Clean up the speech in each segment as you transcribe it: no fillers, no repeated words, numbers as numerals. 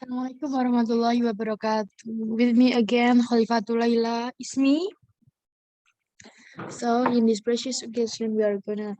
Assalamualaikum warahmatullahi wabarakatuh. With me again, Khalifatul Laila Ismi. So in this precious occasion, we are gonna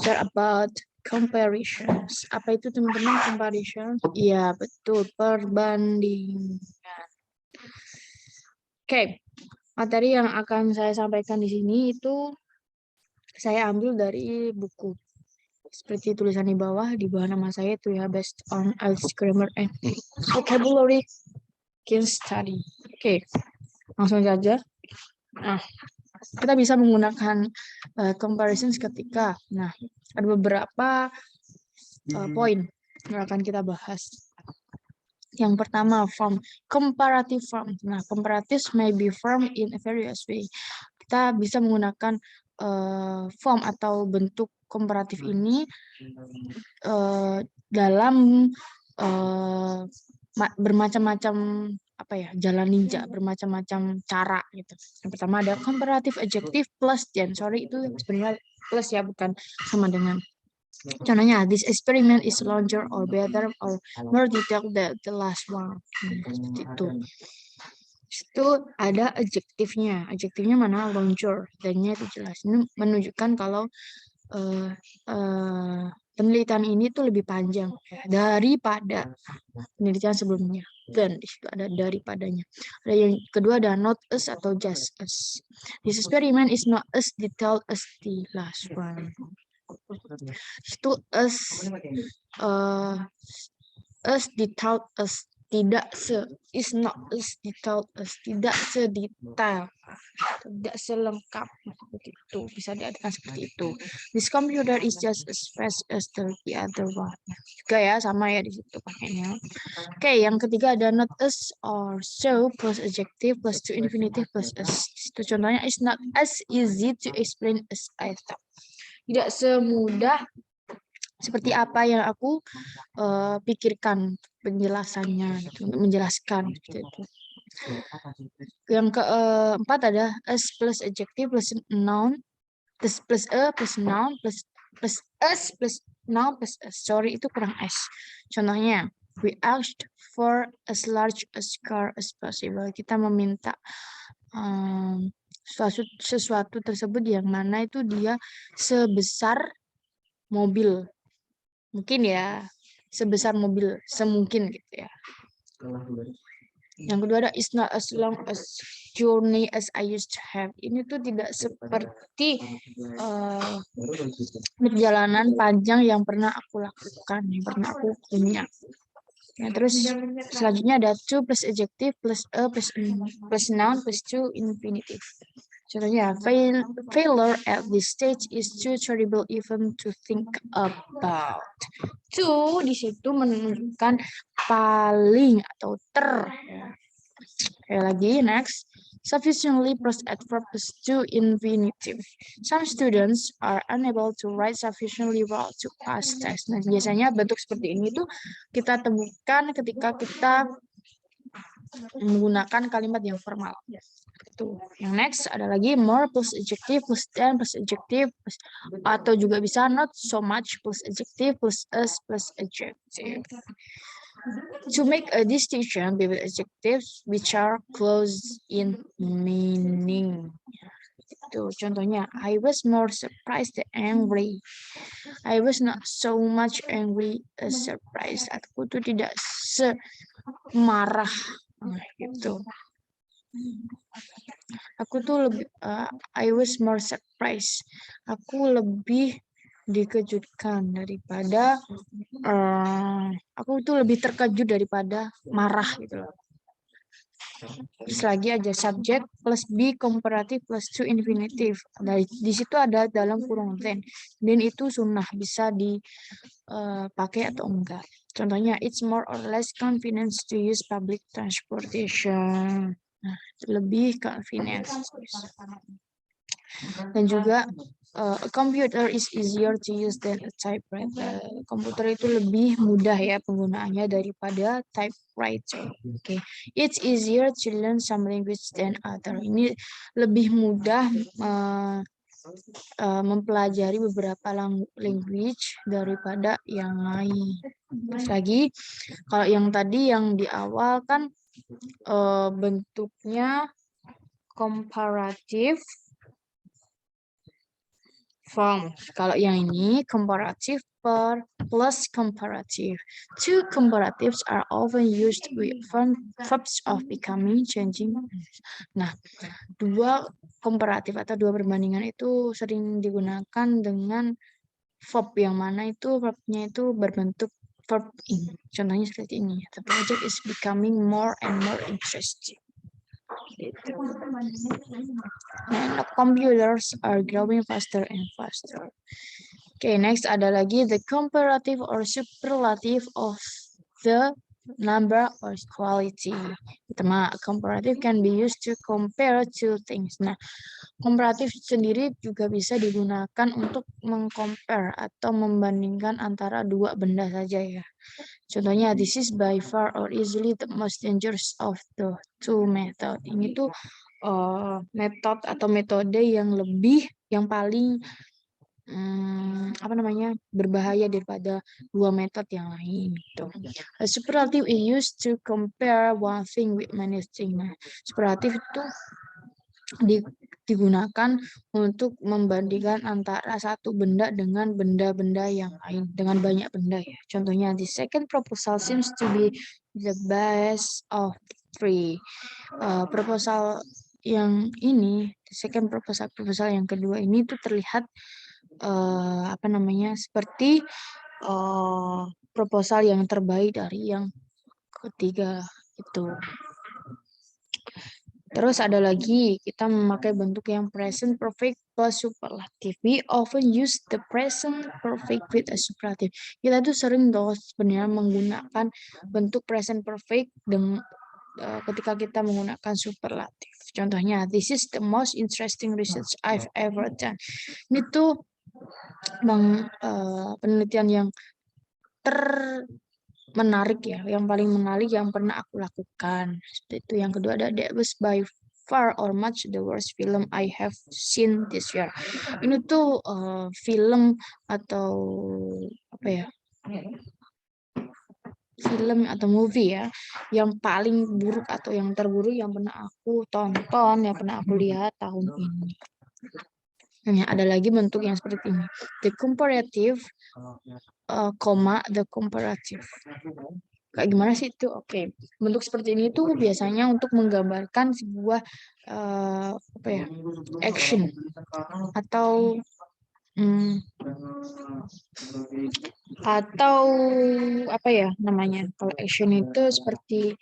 share about comparisons. Apa itu teman-teman comparison? Iya betul, perbandingan. Oke, materi yang akan saya sampaikan di sini itu saya ambil dari buku. Seperti tulisan di bawah nama saya itu ya, based on Alice Grammar and Vocabulary Can Study. Oke, langsung saja. Nah, kita bisa menggunakan comparisons ketika, ada beberapa poin yang akan kita bahas. Yang pertama, form, comparative form. Nah, comparatives may be formed in a various way. Kita bisa menggunakan form atau bentuk komparatif ini dalam bermacam-macam jalan ninja, bermacam-macam cara gitu. Yang pertama ada comparative adjective plus gen. Sorry, itu sebenarnya plus ya, bukan sama dengan. Contohnya, this experiment is longer or better or more detailed than the last one. Seperti itu. Itu ada adjektifnya. Adjektifnya mana? Longer. Dan-nya itu jelas. Ini menunjukkan kalau penelitian ini tuh lebih panjang daripada penelitian sebelumnya. Dan di situ ada daripadanya. Ada yang kedua ada not as atau just as. This experiment is not as detailed as the last one. Itu as detailed as, tidak is not as detailed as, tidak sedetail, tidak selengkap, begitu bisa diartikan seperti itu. This computer is just as fast as the other one. Juga ya, sama ya di situ pakainya. Oke, yang ketiga ada not as or so plus adjective plus to infinitive plus as. Itu contohnya, is not as easy to explain as I thought. Tidak semudah seperti apa yang aku pikirkan penjelasannya, gitu, untuk menjelaskan gitu. Yang keempat ada as plus adjective plus noun plus a plus noun plus as plus noun plus as. Sorry, itu kurang s. Contohnya, we asked for as large a car as possible. Kita meminta sesuatu tersebut yang mana itu dia sebesar mobil. Mungkin ya, sebesar mobil semungkin gitu ya. Yang kedua ada is not as long as journey as I used to have. Ini tuh tidak seperti perjalanan panjang yang pernah aku lakukan, yang pernah aku punya. Nah, terus selanjutnya ada to plus adjective plus a plus noun plus to infinitive. Contohnya, failure at this stage is too terrible even to think about. To di situ menunjukkan paling atau ter. Kayak lagi, next. Sufficiently plus adverb plus to infinitive. Some students are unable to write sufficiently well to pass test. Nah, biasanya bentuk seperti ini tuh kita temukan ketika kita menggunakan kalimat yang formal. Itu. Yang next ada lagi more plus adjective plus than plus adjective plus, atau juga bisa not so much plus adjective plus as plus adjective. To make a distinction between adjectives which are close in meaning. Itu contohnya, I was more surprised than angry. I was not so much angry as surprised. Aku tuh tidak semarah gitu. Aku tuh lebih I was more surprised. Aku lebih dikejutkan daripada aku tuh lebih terkejut daripada marah gitu loh. Terus lagi aja subject plus be comparative plus to infinitive. Di situ ada dalam kurung then. Then itu sunnah, bisa dipakai atau enggak. Contohnya, it's more or less convenient to use public transportation. Nah, lebih convenient. Dan juga a computer is easier to use than a typewriter. Komputer itu lebih mudah ya penggunaannya daripada typewriter. Okay. It's easier to learn some language than other. Ini lebih mudah mempelajari beberapa language daripada yang lain. Terus lagi, kalau yang tadi yang di awal kan bentuknya comparative form. Kalau yang ini comparative plus comparative. Two comparatives are often used with verbs of becoming, changing. Nah, dua komparatif atau dua perbandingan itu sering digunakan dengan verb yang mana itu verbnya itu berbentuk verb in. Contohnya seperti ini. The project is becoming more and more interesting. Gitu. And the computers are growing faster and faster. Okay, next ada lagi the comparative or superlative of the number or quality. Pertama, comparative can be used to compare two things. Nah, komparatif sendiri juga bisa digunakan untuk mengcompare atau membandingkan antara dua benda saja ya. Contohnya, this is by far or easily the most dangerous of the two method. Ini tuh metode atau metode yang paling berbahaya daripada dua metode yang lain gitu. A superlative is used to compare one thing with many things. Nah, superlatif itu digunakan untuk membandingkan antara satu benda dengan benda-benda yang lain, dengan banyak benda ya. Contohnya, the second proposal seems to be the best of three. Proposal yang ini, the second proposal yang kedua ini tuh terlihat seperti proposal yang terbaik dari yang ketiga itu. Terus ada lagi, kita memakai bentuk yang present perfect plus superlative. We often use the present perfect with a superlative. Kita tuh sering sebenarnya menggunakan bentuk present perfect ketika kita menggunakan superlative. Contohnya, this is the most interesting research I've ever done. Ini tuh penelitian yang menarik ya, yang paling menarik yang pernah aku lakukan. Seperti itu. Yang kedua ada that was by far or much the worst film I have seen this year. Ini tuh film atau film atau movie ya, yang paling buruk atau yang terburuk yang pernah aku tonton, yang pernah aku lihat tahun ini. Nah, ada lagi bentuk yang seperti ini. The comparative, the comparative. Kayak gimana sih itu? Oke. Bentuk seperti ini tuh biasanya untuk menggambarkan sebuah action atau kalau action itu seperti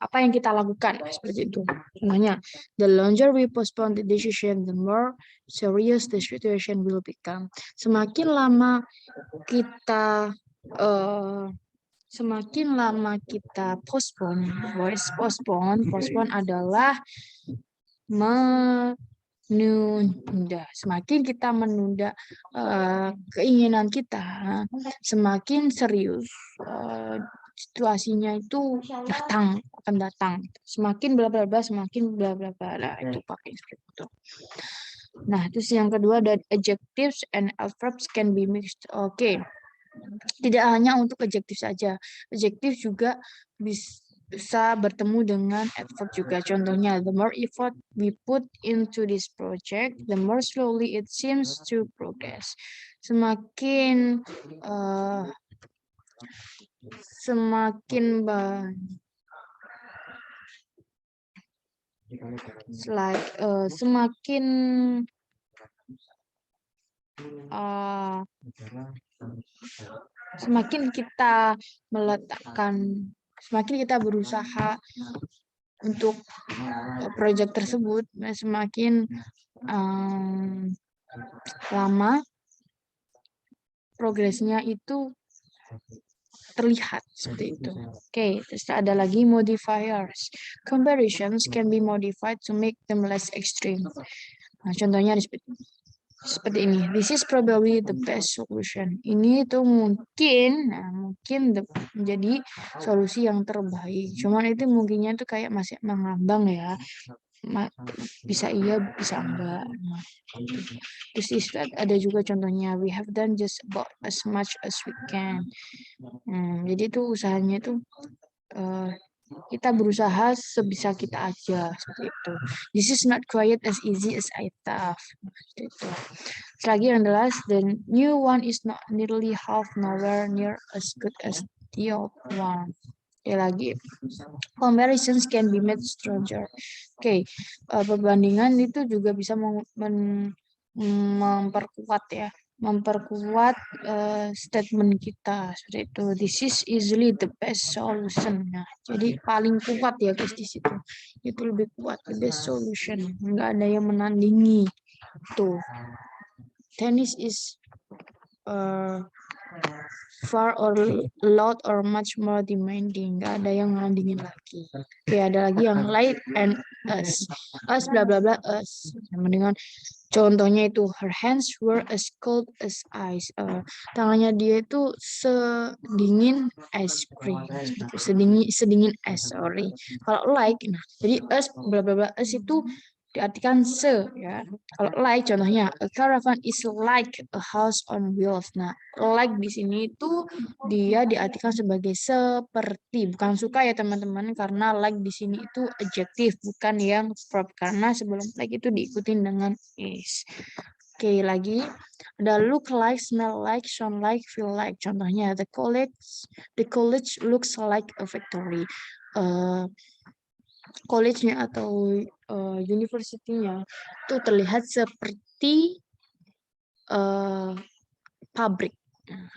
apa yang kita lakukan seperti itu. Contohnya, the longer we postpone the decision, the more serious the situation will become. Semakin lama kita postpone adalah menunda. Semakin kita menunda keinginan kita, semakin serius situasinya itu akan datang. Semakin bla bla bla, semakin bla bla bla. Itu pakai seperti itu. Nah, terus yang kedua ada adjectives and adverbs can be mixed. Oke. Tidak hanya untuk adjective saja. Adjective juga bisa bertemu dengan adverb juga. Contohnya, the more effort we put into this project, the more slowly it seems to progress. Semakin semakin kita berusaha untuk proyek tersebut, semakin lama progresnya itu terlihat seperti itu. Oke, terus ada lagi modifiers. Comparisons can be modified to make them less extreme. Nah, contohnya seperti seperti ini. This is probably the best solution. Ini tuh mungkin, menjadi solusi yang terbaik. Cuman itu mungkinnya tuh kayak masih mengambang ya. Bisa iya, bisa enggak. Nah, terus ada juga contohnya, we have done just about as much as we can. Jadi tuh usahanya tuh kita berusaha sebisa kita aja, seperti itu. This is not quite as easy as I thought. Seperti itu. Lagi yang the last, the new one is not nearly half nowhere near as good as the old one. Lagi, comparisons can be made stronger. Perbandingan itu juga bisa memperkuat ya, statement kita seperti itu. This is easily the best solution. Nah, jadi paling kuat ya guys di situ. Itu lebih kuat, the best solution. Nggak ada yang menandingi. Tuh. Tennis is far or lot or much more demanding. Nggak ada yang nandingin lagi. Ada lagi yang light and us bla bla bla us. Dengan contohnya itu her hands were as cold as ice. Tangannya dia itu sedingin es krim. Sedingin es, sorry. Kalau like, nah jadi us bla bla bla us itu diartikan ya. Kalau like contohnya a caravan is like a house on wheels. Nah, like di sini itu dia diartikan sebagai seperti, bukan suka ya teman-teman, karena like di sini itu adjective bukan yang verb, karena sebelum like itu diikutin dengan is. Lagi ada look like, smell like, sound like, feel like. Contohnya the college looks like a factory. College-nya atau university-nya itu terlihat seperti pabrik.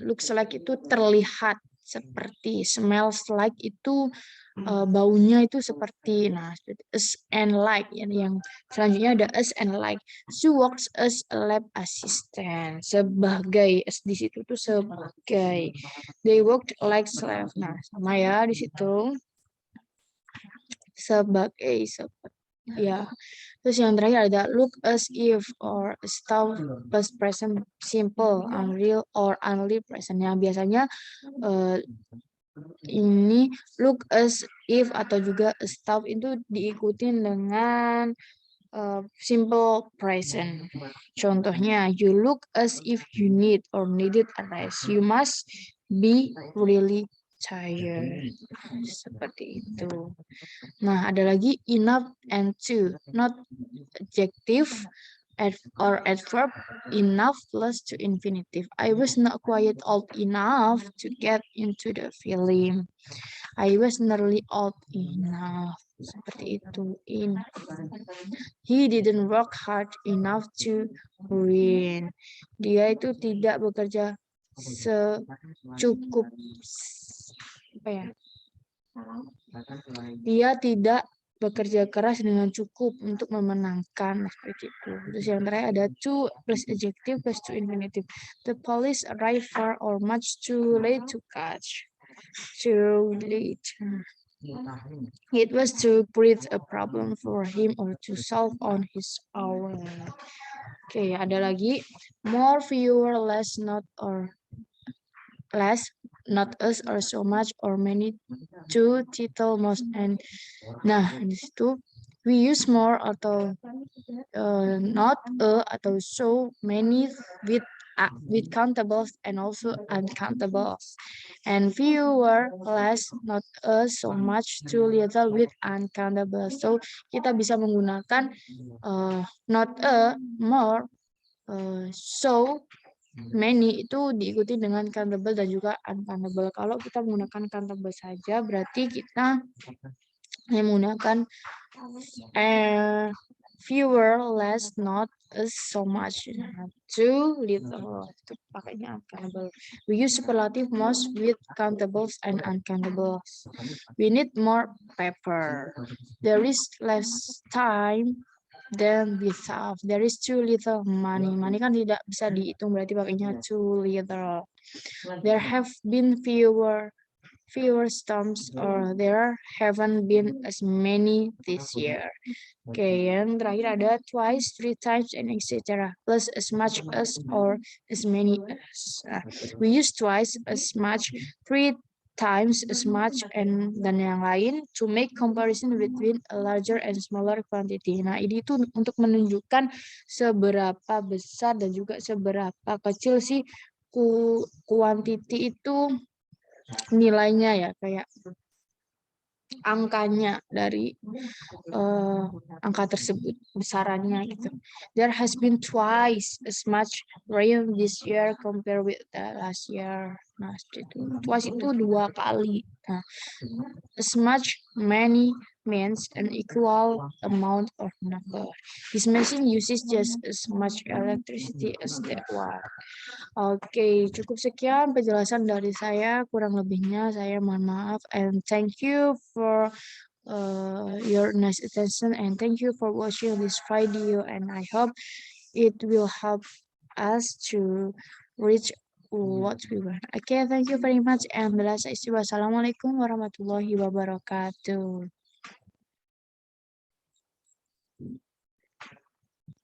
Looks like itu terlihat seperti, smells like itu baunya itu seperti. Nah, as and like yang selanjutnya ada as and like. She works as a lab assistant. Sebagai, as di situ tuh sebagai. They worked like slave. Nah, sama ya di situ. Sebagai ya. Terus yang terakhir ada look as if or stuff past present simple, unreal or unreal present. Yang biasanya ini look as if atau juga stuff itu diikutin dengan simple present. Contohnya, you look as if you need or needed a rest. You must be really tired. Seperti itu. Nah, ada lagi enough and to, not adjective or adverb, enough plus to infinitive. I was not quite old enough to get into the film. I was nearly old enough. Seperti itu. He didn't work hard enough to win. Dia itu tidak bekerja secukup, apa ya? Dia tidak bekerja keras dengan cukup untuk memenangkan, seperti itu. Terus yang terakhir ada to plus adjective plus to infinitive. The police arrived far or much too late to catch. Too late. It was too great a problem for him or to solve on his own. Ada lagi more, fewer, less, not or less, not us or so much or many, to, title, most, and. Nah, di situ we use more atau not atau so, many with countables and also uncountables, and fewer, less, not so much, too little with uncountables. So kita bisa menggunakan not more, so, many itu diikuti dengan countable dan juga uncountable. Kalau kita menggunakan countable saja, berarti kita menggunakan fewer, less, not so much, too little. Itu pakainya uncountable. We use superlative most with countables and uncountables. We need more paper. There is less time than without. There is too little money. Money kan tidak bisa dihitung, berarti pakainya too little. There have been fewer storms or there haven't been as many this year. Oke, yang terakhir ada twice, three times, and etc. Plus as much as or as many as. Nah, we use twice as much, three times as much, and dan yang lain to make comparison between a larger and smaller quantity. Nah, ini tuh untuk menunjukkan seberapa besar dan juga seberapa kecil sih quantity itu nilainya ya, kayak angkanya dari angka tersebut, besarannya gitu. There has been twice as much rain this year compared with the last year. Nah, itu twice itu 2 kali. Nah, as much, many means an equal amount of number. This machine uses just as much electricity as that one. Oke, cukup sekian penjelasan dari saya. Kurang lebihnya saya mohon maaf. And thank you for your nice attention. And thank you for watching this video. And I hope it will help us to reach what we want. Okay, thank you very much. And wassalamualaikum warahmatullahi wabarakatuh.